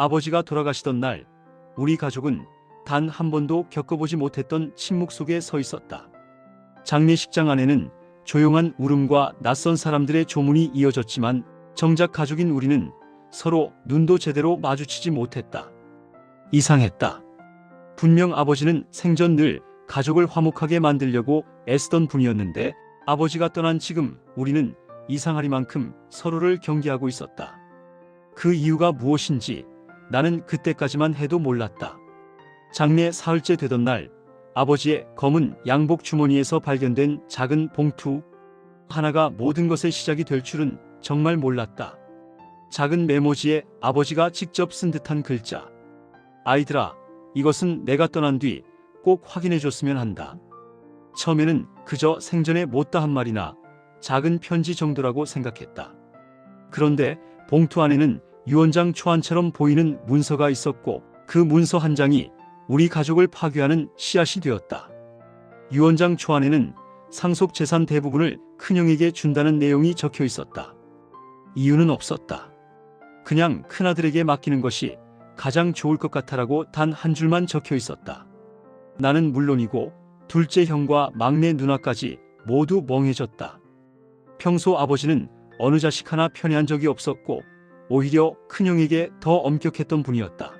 아버지가 돌아가시던 날 우리 가족은 단 한 번도 겪어보지 못했던 침묵 속에 서 있었다. 장례식장 안에는 조용한 울음과 낯선 사람들의 조문이 이어졌지만 정작 가족인 우리는 서로 눈도 제대로 마주치지 못했다. 이상했다. 분명 아버지는 생전 늘 가족을 화목하게 만들려고 애쓰던 분이었는데 아버지가 떠난 지금 우리는 이상하리만큼 서로를 경계하고 있었다. 그 이유가 무엇인지 나는 그때까지만 해도 몰랐다. 장례 사흘째 되던 날 아버지의 검은 양복 주머니에서 발견된 작은 봉투 하나가 모든 것의 시작이 될 줄은 정말 몰랐다. 작은 메모지에 아버지가 직접 쓴 듯한 글자. 아이들아, 이것은 내가 떠난 뒤 꼭 확인해 줬으면 한다. 처음에는 그저 생전에 못다 한 말이나 작은 편지 정도라고 생각했다. 그런데 봉투 안에는 유언장 초안처럼 보이는 문서가 있었고 그 문서 한 장이 우리 가족을 파괴하는 씨앗이 되었다. 유언장 초안에는 상속 재산 대부분을 큰형에게 준다는 내용이 적혀 있었다. 이유는 없었다. 그냥 큰아들에게 맡기는 것이 가장 좋을 것 같아라고 단 한 줄만 적혀 있었다. 나는 물론이고 둘째 형과 막내 누나까지 모두 멍해졌다. 평소 아버지는 어느 자식 하나 편애한 적이 없었고 오히려 큰형에게 더 엄격했던 분이었다.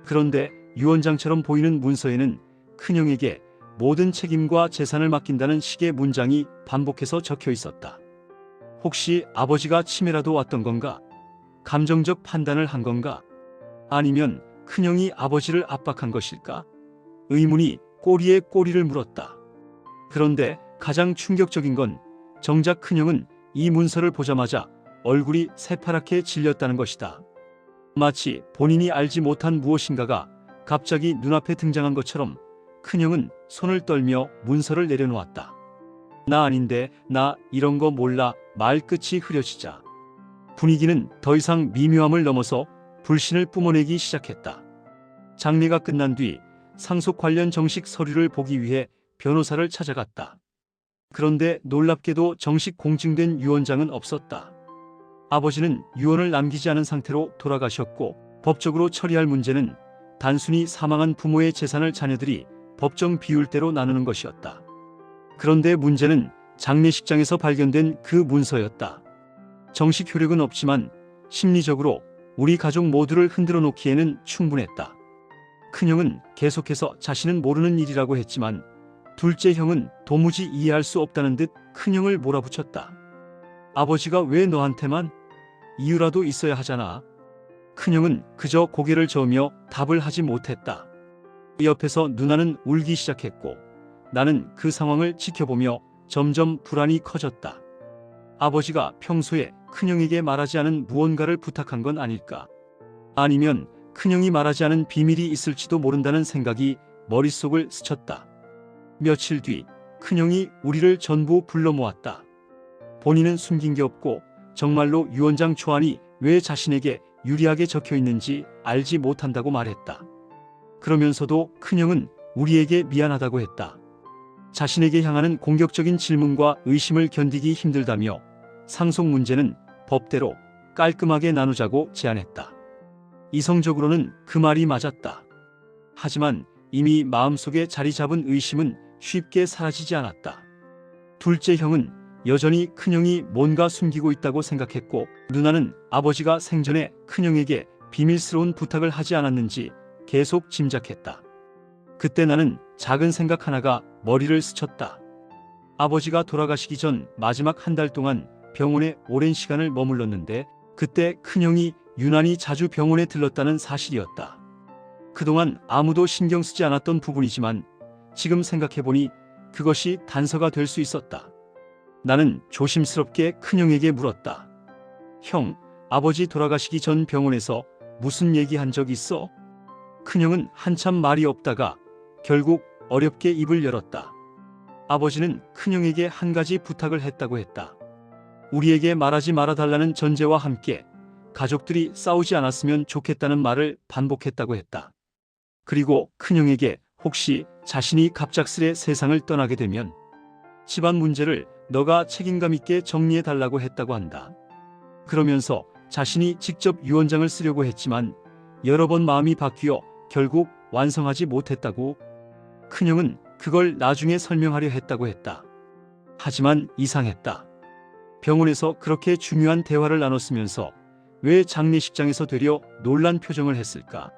그런데 유언장처럼 보이는 문서에는 큰형에게 모든 책임과 재산을 맡긴다는 식의 문장이 반복해서 적혀 있었다. 혹시 아버지가 치매라도 왔던 건가? 감정적 판단을 한 건가? 아니면 큰형이 아버지를 압박한 것일까? 의문이 꼬리에 꼬리를 물었다. 그런데 가장 충격적인 건 정작 큰형은 이 문서를 보자마자 얼굴이 새파랗게 질렸다는 것이다. 마치 본인이 알지 못한 무엇인가가 갑자기 눈앞에 등장한 것처럼 큰형은 손을 떨며 문서를 내려놓았다. 나 아닌데, 나 이런 거 몰라. 말끝이 흐려지자 분위기는 더 이상 미묘함을 넘어서 불신을 뿜어내기 시작했다. 장례가 끝난 뒤 상속 관련 정식 서류를 보기 위해 변호사를 찾아갔다. 그런데 놀랍게도 정식 공증된 유언장은 없었다. 아버지는 유언을 남기지 않은 상태로 돌아가셨고 법적으로 처리할 문제는 단순히 사망한 부모의 재산을 자녀들이 법정 비율대로 나누는 것이었다. 그런데 문제는 장례식장에서 발견된 그 문서였다. 정식 효력은 없지만 심리적으로 우리 가족 모두를 흔들어 놓기에는 충분했다. 큰형은 계속해서 자신은 모르는 일이라고 했지만 둘째 형은 도무지 이해할 수 없다는 듯 큰형을 몰아붙였다. 아버지가 왜 너한테만? 이유라도 있어야 하잖아. 큰형은 그저 고개를 저으며 답을 하지 못했다. 옆에서 누나는 울기 시작했고 나는 그 상황을 지켜보며 점점 불안이 커졌다. 아버지가 평소에 큰형에게 말하지 않은 무언가를 부탁한 건 아닐까? 아니면 큰형이 말하지 않은 비밀이 있을지도 모른다는 생각이 머릿속을 스쳤다. 며칠 뒤 큰형이 우리를 전부 불러 모았다. 본인은 숨긴 게 없고 정말로 유언장 초안이 왜 자신에게 유리하게 적혀 있는지 알지 못한다고 말했다. 그러면서도 큰형은 우리에게 미안하다고 했다. 자신에게 향하는 공격적인 질문과 의심을 견디기 힘들다며 상속 문제는 법대로 깔끔하게 나누자고 제안했다. 이성적으로는 그 말이 맞았다. 하지만 이미 마음속에 자리 잡은 의심은 쉽게 사라지지 않았다. 둘째 형은 여전히 큰형이 뭔가 숨기고 있다고 생각했고 누나는 아버지가 생전에 큰형에게 비밀스러운 부탁을 하지 않았는지 계속 짐작했다. 그때 나는 작은 생각 하나가 머리를 스쳤다. 아버지가 돌아가시기 전 마지막 한 달 동안 병원에 오랜 시간을 머물렀는데 그때 큰형이 유난히 자주 병원에 들렀다는 사실이었다. 그동안 아무도 신경 쓰지 않았던 부분이지만 지금 생각해보니 그것이 단서가 될 수 있었다. 나는 조심스럽게 큰형에게 물었다. 형, 아버지 돌아가시기 전 병원에서 무슨 얘기한 적 있어? 큰형은 한참 말이 없다가 결국 어렵게 입을 열었다. 아버지는 큰형에게 한 가지 부탁을 했다고 했다. 우리에게 말하지 말아달라는 전제와 함께 가족들이 싸우지 않았으면 좋겠다는 말을 반복했다고 했다. 그리고 큰형에게 혹시 자신이 갑작스레 세상을 떠나게 되면 집안 문제를 너가 책임감 있게 정리해달라고 했다고 한다. 그러면서 자신이 직접 유언장을 쓰려고 했지만 여러 번 마음이 바뀌어 결국 완성하지 못했다고. 큰형은 그걸 나중에 설명하려 했다고 했다. 하지만 이상했다. 병원에서 그렇게 중요한 대화를 나눴으면서 왜 장례식장에서 되려 놀란 표정을 했을까?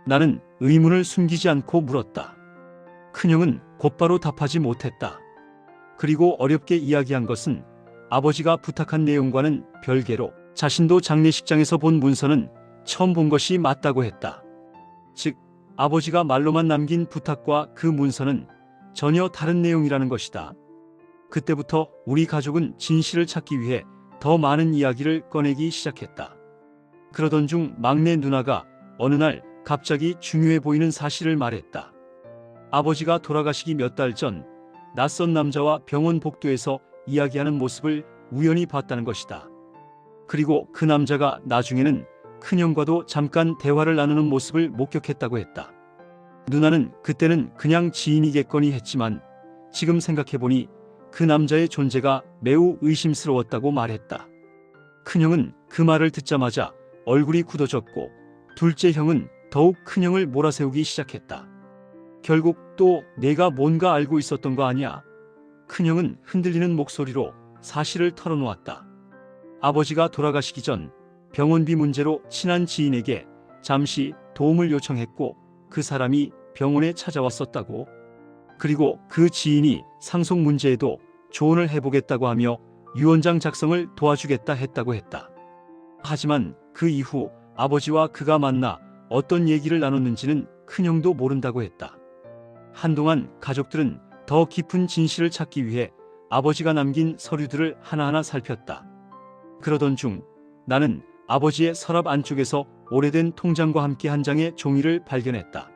나는 의문을 숨기지 않고 물었다. 큰형은 곧바로 답하지 못했다. 그리고 어렵게 이야기한 것은 아버지가 부탁한 내용과는 별개로 자신도 장례식장에서 본 문서는 처음 본 것이 맞다고 했다. 즉, 아버지가 말로만 남긴 부탁과 그 문서는 전혀 다른 내용이라는 것이다. 그때부터 우리 가족은 진실을 찾기 위해 더 많은 이야기를 꺼내기 시작했다. 그러던 중 막내 누나가 어느 날 갑자기 중요해 보이는 사실을 말했다. 아버지가 돌아가시기 몇 달 전 낯선 남자와 병원 복도에서 이야기하는 모습을 우연히 봤다는 것이다. 그리고 그 남자가 나중에는 큰형과도 잠깐 대화를 나누는 모습을 목격했다고 했다. 누나는 그때는 그냥 지인이겠거니 했지만 지금 생각해보니 그 남자의 존재가 매우 의심스러웠다고 말했다. 큰형은 그 말을 듣자마자 얼굴이 굳어졌고 둘째 형은 더욱 큰형을 몰아세우기 시작했다. 결국 또 내가 뭔가 알고 있었던 거 아니야? 큰형은 흔들리는 목소리로 사실을 털어놓았다. 아버지가 돌아가시기 전 병원비 문제로 친한 지인에게 잠시 도움을 요청했고 그 사람이 병원에 찾아왔었다고. 그리고 그 지인이 상속 문제에도 조언을 해보겠다고 하며 유언장 작성을 도와주겠다 했다고 했다. 하지만 그 이후 아버지와 그가 만나 어떤 얘기를 나눴는지는 큰형도 모른다고 했다. 한동안 가족들은 더 깊은 진실을 찾기 위해 아버지가 남긴 서류들을 하나하나 살폈다. 그러던 중 나는 아버지의 서랍 안쪽에서 오래된 통장과 함께 한 장의 종이를 발견했다.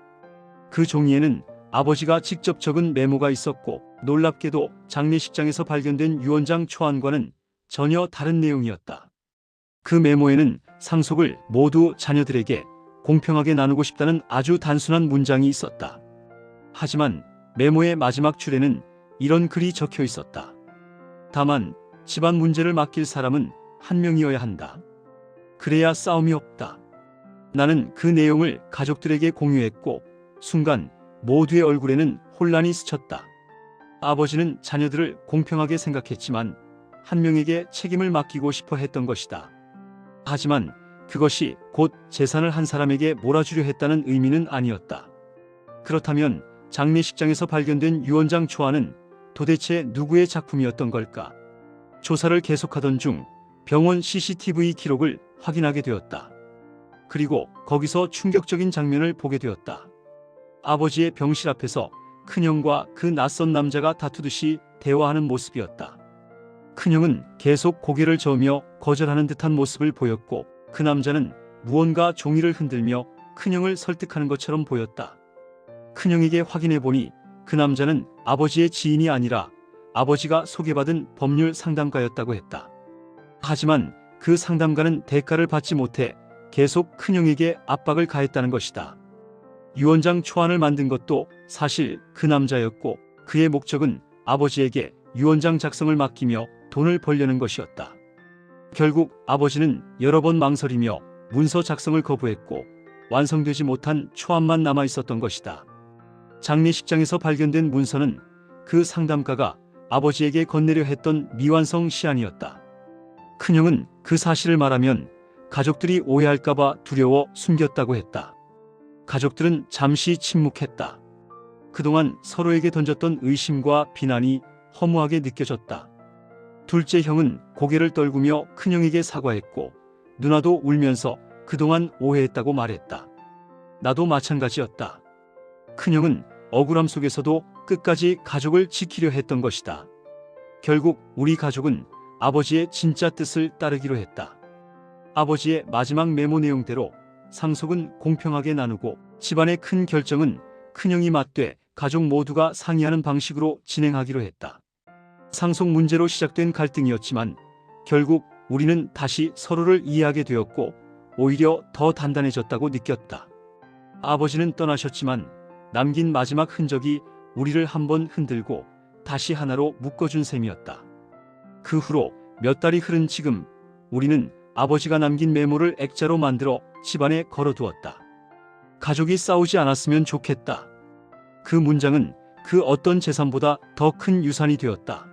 그 종이에는 아버지가 직접 적은 메모가 있었고 놀랍게도 장례식장에서 발견된 유언장 초안과는 전혀 다른 내용이었다. 그 메모에는 상속을 모두 자녀들에게 공평하게 나누고 싶다는 아주 단순한 문장이 있었다. 하지만 메모의 마지막 줄에는 이런 글이 적혀 있었다. 다만 집안 문제를 맡길 사람은 한 명이어야 한다. 그래야 싸움이 없다. 나는 그 내용을 가족들에게 공유했고 순간 모두의 얼굴에는 혼란이 스쳤다. 아버지는 자녀들을 공평하게 생각했지만 한 명에게 책임을 맡기고 싶어 했던 것이다. 하지만 그것이 곧 재산을 한 사람에게 몰아주려 했다는 의미는 아니었다. 그렇다면 장례식장에서 발견된 유언장 초안은 도대체 누구의 작품이었던 걸까? 조사를 계속하던 중 병원 CCTV 기록을 확인하게 되었다. 그리고 거기서 충격적인 장면을 보게 되었다. 아버지의 병실 앞에서 큰형과 그 낯선 남자가 다투듯이 대화하는 모습이었다. 큰형은 계속 고개를 저으며 거절하는 듯한 모습을 보였고 그 남자는 무언가 종이를 흔들며 큰형을 설득하는 것처럼 보였다. 큰형에게 확인해보니 그 남자는 아버지의 지인이 아니라 아버지가 소개받은 법률 상담가였다고 했다. 하지만 그 상담가는 대가를 받지 못해 계속 큰형에게 압박을 가했다는 것이다. 유언장 초안을 만든 것도 사실 그 남자였고 그의 목적은 아버지에게 유언장 작성을 맡기며 돈을 벌려는 것이었다. 결국 아버지는 여러 번 망설이며 문서 작성을 거부했고 완성되지 못한 초안만 남아 있었던 것이다. 장례식장에서 발견된 문서는 그 상담가가 아버지에게 건네려 했던 미완성 시안이었다. 큰형은 그 사실을 말하면 가족들이 오해할까봐 두려워 숨겼다고 했다. 가족들은 잠시 침묵했다. 그동안 서로에게 던졌던 의심과 비난이 허무하게 느껴졌다. 둘째 형은 고개를 떨구며 큰형에게 사과했고 누나도 울면서 그동안 오해했다고 말했다. 나도 마찬가지였다. 큰형은 억울함 속에서도 끝까지 가족을 지키려 했던 것이다. 결국 우리 가족은 아버지의 진짜 뜻을 따르기로 했다. 아버지의 마지막 메모 내용대로 상속은 공평하게 나누고 집안의 큰 결정은 큰형이 맡되 가족 모두가 상의하는 방식으로 진행하기로 했다. 상속 문제로 시작된 갈등이었지만 결국 우리는 다시 서로를 이해하게 되었고 오히려 더 단단해졌다고 느꼈다. 아버지는 떠나셨지만 남긴 마지막 흔적이 우리를 한번 흔들고 다시 하나로 묶어준 셈이었다. 그 후로 몇 달이 흐른 지금 우리는 아버지가 남긴 메모를 액자로 만들어 집안에 걸어두었다. 가족이 싸우지 않았으면 좋겠다. 그 문장은 그 어떤 재산보다 더 큰 유산이 되었다.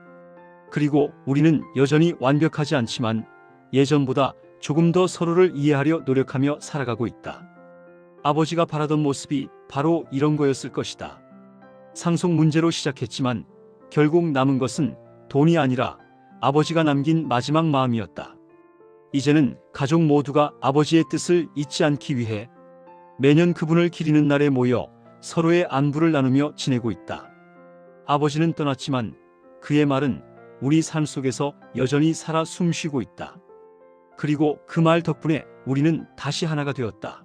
그리고 우리는 여전히 완벽하지 않지만 예전보다 조금 더 서로를 이해하려 노력하며 살아가고 있다. 아버지가 바라던 모습이 바로 이런 거였을 것이다. 상속 문제로 시작했지만 결국 남은 것은 돈이 아니라 아버지가 남긴 마지막 마음이었다. 이제는 가족 모두가 아버지의 뜻을 잊지 않기 위해 매년 그분을 기리는 날에 모여 서로의 안부를 나누며 지내고 있다. 아버지는 떠났지만 그의 말은 우리 삶 속에서 여전히 살아 숨쉬고 있다. 그리고 그 말 덕분에 우리는 다시 하나가 되었다.